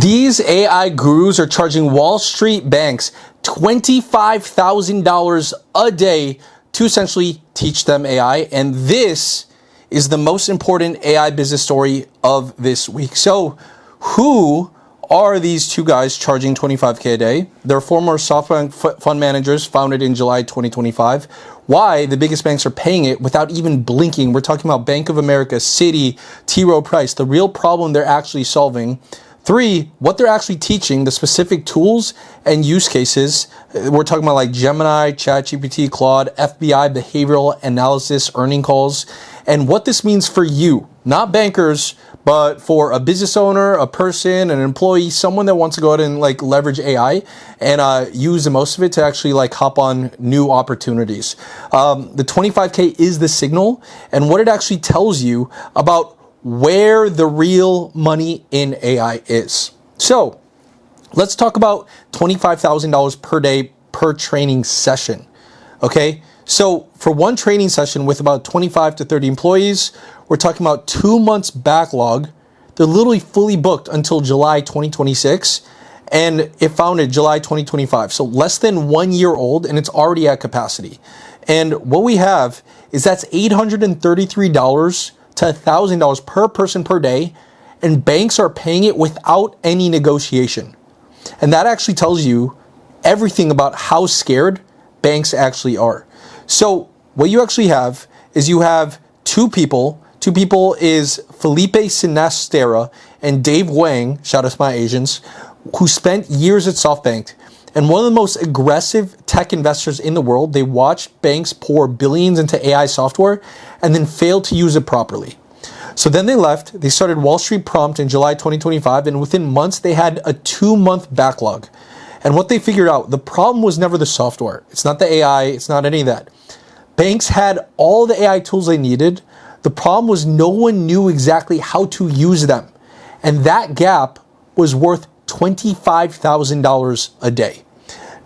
These AI gurus are charging Wall Street banks $25,000 a day to essentially teach them AI. And this is the most important AI business story of this week. So who are these two guys charging $25K a day? They're former SoftBank fund managers founded in July 2025. Why the biggest banks are paying it without even blinking? We're talking about Bank of America, Citi, T. Rowe Price, the real problem they're actually solving. 3, what they're actually teaching, the specific tools and use cases. We're talking about like Gemini, ChatGPT, Claude, FBI, behavioral analysis, earning calls, and what this means for you, not bankers, but for a business owner, a person, an employee, someone that wants to go out and like leverage AI and use the most of it to actually like hop on new opportunities. The 25K is the signal and what it actually tells you about where the real money in AI is. So let's talk about $25,000 per day per training session. Okay. So for one training session with about 25 to 30 employees, we're talking about 2 months backlog. They're literally fully booked until July 2026 and it founded July 2025. So less than 1 year old and it's already at capacity. And what we have is that's $833 to $1,000 per person per day, and banks are paying it without any negotiation. And that actually tells you everything about how scared banks actually are. So what you actually have is you have two people. Two people is Felipe Sinastera and Dave Wang, shout out to my Asians, who spent years at SoftBank. And one of the most aggressive tech investors in the world, they watched banks pour billions into AI software and then failed to use it properly. So then they left, they started Wall Street Prompt in July 2025, and within months they had a 2-month backlog. And what they figured out, the problem was never the software. It's not the AI, it's not any of that. Banks had all the AI tools they needed. The problem was no one knew exactly how to use them. And that gap was worth $25,000 a day.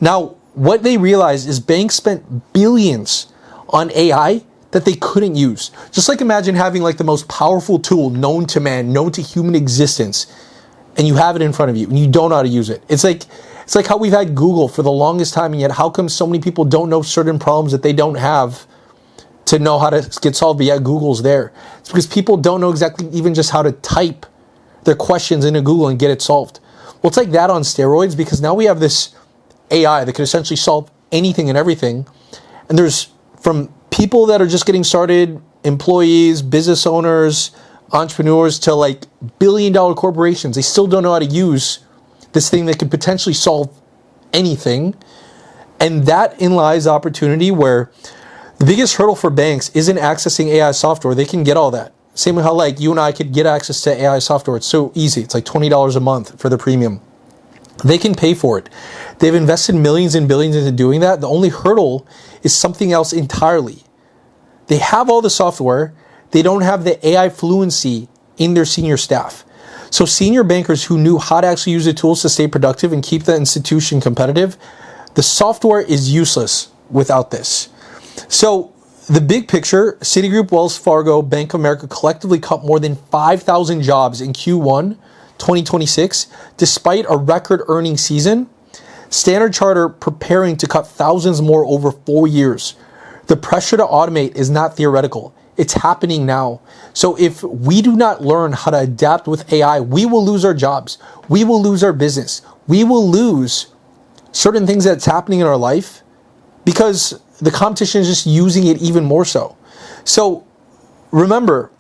Now, what they realized is banks spent billions on AI that they couldn't use. Just like imagine having like the most powerful tool known to man, known to human existence, and you have it in front of you and you don't know how to use it. It's like how we've had Google for the longest time, and yet how come so many people don't know certain problems that they don't have to know how to get solved, but yet Google's there? It's because people don't know exactly even just how to type their questions into Google and get it solved. Well, it's like that on steroids, because now we have this AI that could essentially solve anything and everything. And there's from people that are just getting started, employees, business owners, entrepreneurs, to like billion-dollar corporations. They still don't know how to use this thing that could potentially solve anything. And that in lies the opportunity where the biggest hurdle for banks isn't accessing AI software. They can get all that. Same with how like you and I could get access to AI software. It's so easy. It's like $20 a month for the premium. They can pay for it. They've invested millions and billions into doing that. The only hurdle is something else entirely. They have all the software. They don't have the AI fluency in their senior staff. So senior bankers who knew how to actually use the tools to stay productive and keep the institution competitive, the software is useless without this. So the big picture, Citigroup, Wells Fargo, Bank of America collectively cut more than 5,000 jobs in Q1 2026, despite a record earnings season. Standard Chartered preparing to cut thousands more over 4 years. The pressure to automate is not theoretical. It's happening now. So if we do not learn how to adapt with AI, we will lose our jobs. We will lose our business. We will lose certain things that's happening in our life because the competition is just using it even more so. So remember,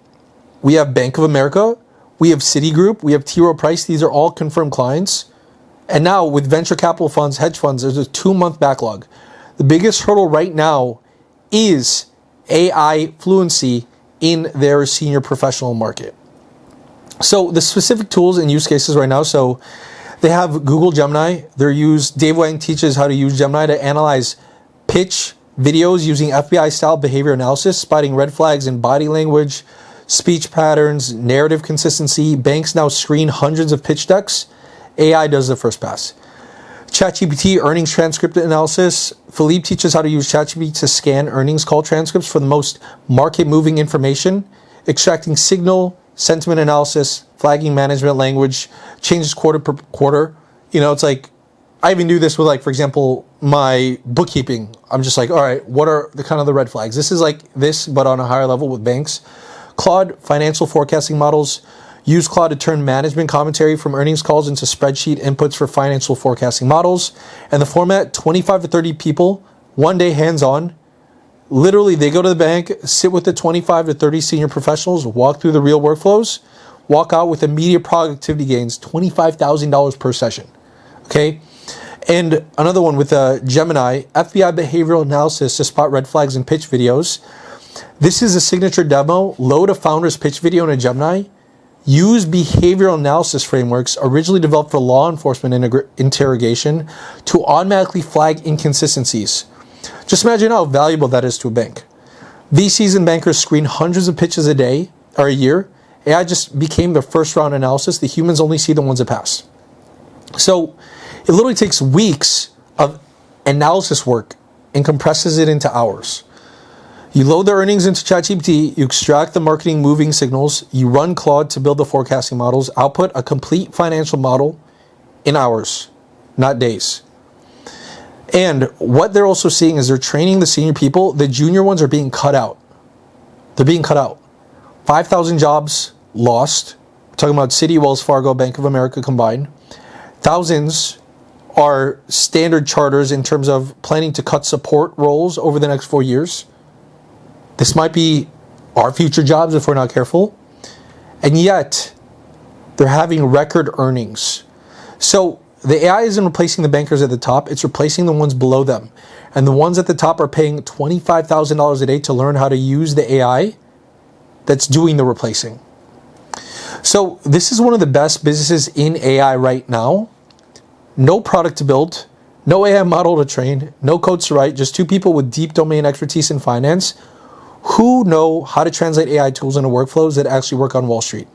we have Bank of America, we have Citigroup, we have T. Rowe Price. These are all confirmed clients. And now with venture capital funds, hedge funds, there's a 2-month backlog. The biggest hurdle right now is AI fluency in their senior professional market. So the specific tools and use cases right now, so they have Google Gemini. Dave Wang teaches how to use Gemini to analyze pitch videos using FBI-style behavior analysis, spotting red flags in body language, speech patterns, narrative consistency. Banks now screen hundreds of pitch decks. AI does the first pass. ChatGPT earnings transcript analysis. Philippe teaches how to use ChatGPT to scan earnings call transcripts for the most market-moving information, extracting signal, sentiment analysis. flagging management language, changes quarter per quarter. You know, it's like, I even do this with, like, for example, my bookkeeping. I'm just like, all right, what are the kind of the red flags? This is like this, but on a higher level with banks. Claude financial forecasting models. Use Claude to turn management commentary from earnings calls into spreadsheet inputs for financial forecasting models. And the format, 25 to 30 people, one day hands-on. Literally, they go to the bank, sit with the 25 to 30 senior professionals, walk through the real workflows, walk out with immediate productivity gains, $25,000 per session. Okay? And another one with Gemini, FBI behavioral analysis to spot red flags in pitch videos. This is a signature demo. Load a founder's pitch video in a Gemini. Use behavioral analysis frameworks originally developed for law enforcement interrogation to automatically flag inconsistencies. Just imagine how valuable that is to a bank. VCs and bankers screen hundreds of pitches a day or a year. AI just became the first round analysis. The humans only see the ones that pass. So it literally takes weeks of analysis work and compresses it into hours. You load the earnings into ChatGPT, you extract the marketing moving signals, you run Claude to build the forecasting models, output a complete financial model in hours, not days. And what they're also seeing is they're training the senior people. The junior ones are being cut out. They're being cut out. 5,000 jobs lost. We're talking about Citi, Wells Fargo, Bank of America combined. Thousands are standard charters in terms of planning to cut support roles over the next 4 years. This might be our future jobs if we're not careful. And yet, they're having record earnings. So the AI isn't replacing the bankers at the top, it's replacing the ones below them. And the ones at the top are paying $25,000 a day to learn how to use the AI that's doing the replacing. So this is one of the best businesses in AI right now. No product to build, no AI model to train, no codes to write, just two people with deep domain expertise in finance who know how to translate AI tools into workflows that actually work on Wall Street.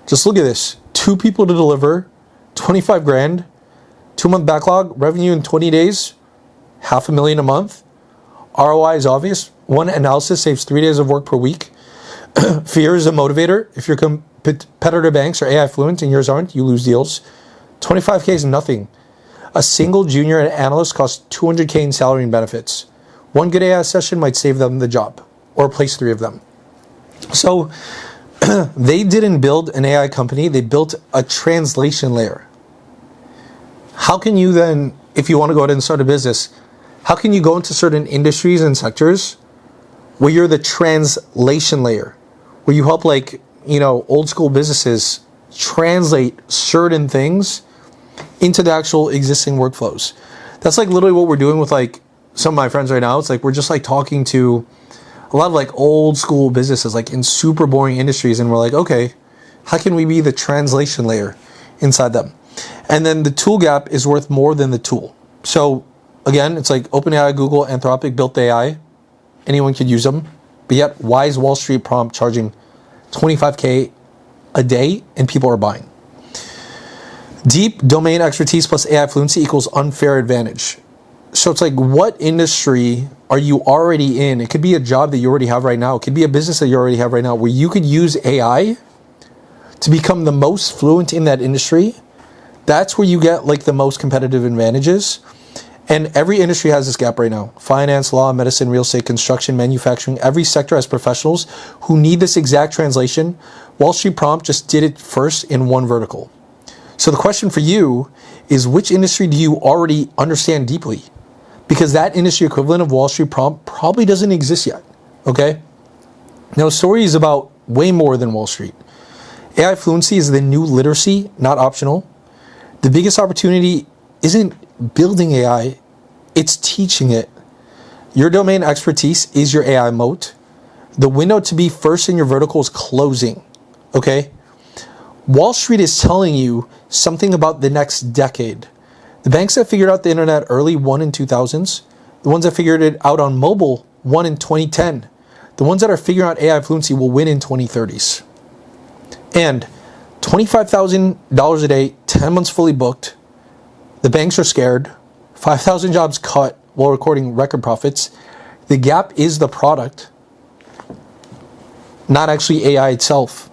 Just look at this. Two people to deliver, 25 grand, 2-month backlog, revenue in 20 days, $500,000 a month. ROI is obvious. One analysis saves 3 days of work per week. Fear is a motivator. If your competitor banks are AI fluent and yours aren't, you lose deals. 25K is nothing. A single junior analyst costs $200K in salary and benefits. One good AI session might save them the job or replace 3 of them. So they didn't build an AI company. They built a translation layer. How can you then, if you want to go ahead and start a business, how can you go into certain industries and sectors where you're the translation layer, where you help, like, you know, old school businesses translate certain things into the actual existing workflows? That's like literally what we're doing with like some of my friends right now. It's like we're just like talking to a lot of like old school businesses like in super boring industries, and we're like, okay, how can we be the translation layer inside them? And then the tool gap is worth more than the tool. So again, it's like OpenAI, Google, Anthropic built the AI. Anyone could use them. But yet, why is Wall Street Prompt charging 25K a day and people are buying? Deep domain expertise plus AI fluency equals unfair advantage. So it's like, what industry are you already in? It could be a job that you already have right now. It could be a business that you already have right now where you could use AI to become the most fluent in that industry. That's where you get like the most competitive advantages. And every industry has this gap right now. Finance, law, medicine, real estate, construction, manufacturing. Every sector has professionals who need this exact translation. Wall Street Prompt just did it first in one vertical. So the question for you is, which industry do you already understand deeply? Because that industry equivalent of Wall Street Prompt probably doesn't exist yet, okay? Now, the story is about way more than Wall Street. AI fluency is the new literacy, not optional. The biggest opportunity isn't building AI, it's teaching it. Your domain expertise is your AI moat. The window to be first in your vertical is closing, okay? Wall Street is telling you something about the next decade. The banks that figured out the internet early won in 2000s. The ones that figured it out on mobile won in 2010. The ones that are figuring out AI fluency will win in 2030s. And $25,000 a day, 10 months fully booked. The banks are scared. 5,000 jobs cut while recording record profits. The gap is the product, not actually AI itself.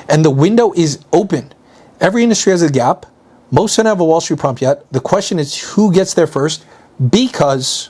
And the window is open. Every industry has a gap. Most don't have a Wall Street prompt yet. The question is who gets there first, because